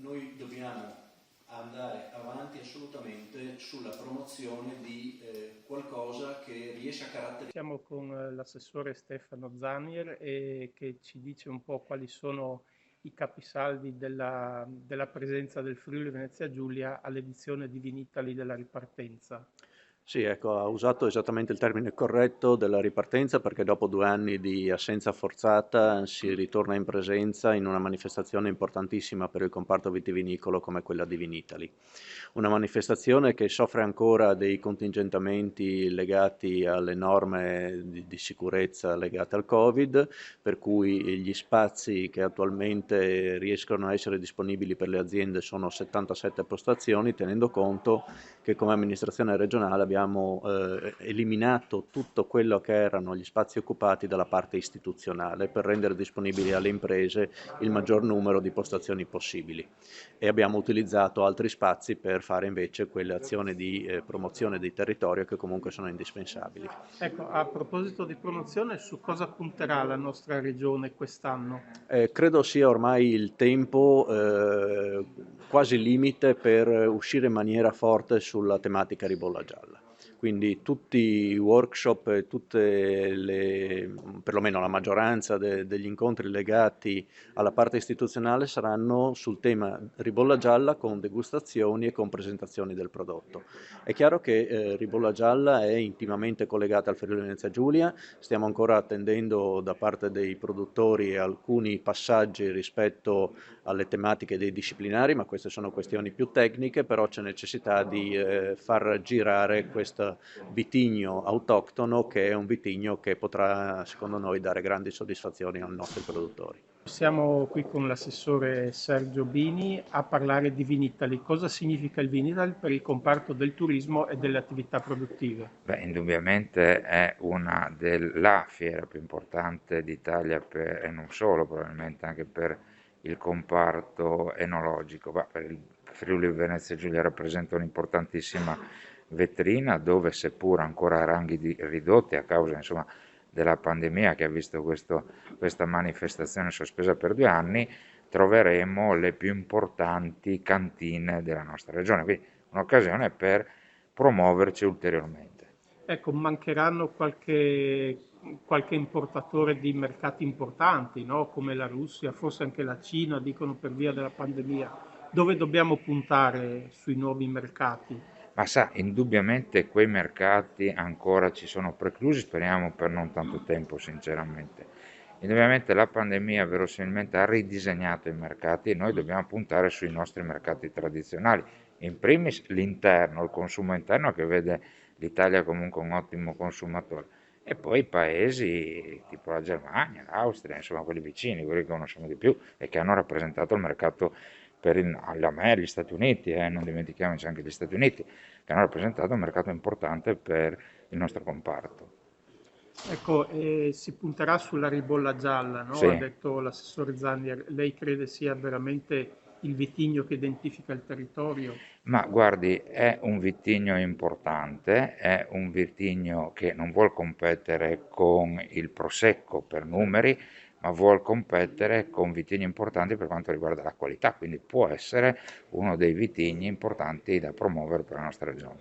noi dobbiamo andare avanti assolutamente sulla promozione di qualcosa che riesce a caratterizzare. Siamo con l'assessore Stefano Zanier che ci dice un po' quali sono i capisaldi della presenza del Friuli Venezia Giulia all'edizione di Vinitaly della ripartenza. Sì, ecco, ha usato esattamente il termine corretto della ripartenza perché dopo 2 anni di assenza forzata si ritorna in presenza in una manifestazione importantissima per il comparto vitivinicolo come quella di Vinitaly. Una manifestazione che soffre ancora dei contingentamenti legati alle norme di sicurezza legate al Covid, per cui gli spazi che attualmente riescono a essere disponibili per le aziende sono 77 postazioni, tenendo conto che come amministrazione regionale abbiamo eliminato tutto quello che erano gli spazi occupati dalla parte istituzionale per rendere disponibili alle imprese il maggior numero di postazioni possibili e abbiamo utilizzato altri spazi per fare invece quelle azioni di promozione di territorio che comunque sono indispensabili. Ecco, a proposito di promozione, su cosa punterà la nostra regione quest'anno? Credo sia ormai il tempo quasi limite per uscire in maniera forte sulla tematica ribolla gialla. Quindi tutti i workshop e perlomeno la maggioranza degli incontri legati alla parte istituzionale saranno sul tema ribolla gialla con degustazioni e con presentazioni del prodotto. È chiaro che ribolla gialla è intimamente collegata al Friuli Venezia Giulia, stiamo ancora attendendo da parte dei produttori alcuni passaggi rispetto alle tematiche dei disciplinari, ma queste sono questioni più tecniche, però c'è necessità di far girare questo vitigno autoctono che è un vitigno che potrà secondo noi dare grandi soddisfazioni ai nostri produttori. Siamo qui con l'assessore Sergio Bini a parlare di Vinitaly. Cosa significa il Vinitaly per il comparto del turismo e delle attività produttive? Indubbiamente è una della fiera più importante d'Italia e non solo, probabilmente anche per il comparto enologico. Per il Friuli Venezia Giulia rappresenta un'importantissima vetrina dove, seppur ancora a ranghi ridotti a causa della pandemia che ha visto questa manifestazione sospesa per 2 anni, troveremo le più importanti cantine della nostra regione, quindi un'occasione per promuoverci ulteriormente. Ecco, mancheranno qualche importatore di mercati importanti, no? Come la Russia, forse anche la Cina, dicono per via della pandemia. Dove dobbiamo puntare sui nuovi mercati? Ma sa, indubbiamente quei mercati ancora ci sono preclusi, speriamo per non tanto tempo sinceramente. Indubbiamente la pandemia verosimilmente ha ridisegnato i mercati e noi dobbiamo puntare sui nostri mercati tradizionali, in primis l'interno, il consumo interno che vede l'Italia comunque un ottimo consumatore e poi i paesi tipo la Germania, l'Austria, insomma quelli vicini, quelli che conosciamo di più e che hanno rappresentato il mercato gli Stati Uniti, non dimentichiamoci anche gli Stati Uniti, che hanno rappresentato un mercato importante per il nostro comparto. Ecco, si punterà sulla ribolla gialla, no? Sì. Ha detto l'assessore Zannier. Lei crede sia veramente il vitigno che identifica il territorio? Ma guardi, è un vitigno importante, è un vitigno che non vuol competere con il Prosecco per numeri, ma vuol competere con vitigni importanti per quanto riguarda la qualità, quindi può essere uno dei vitigni importanti da promuovere per la nostra regione.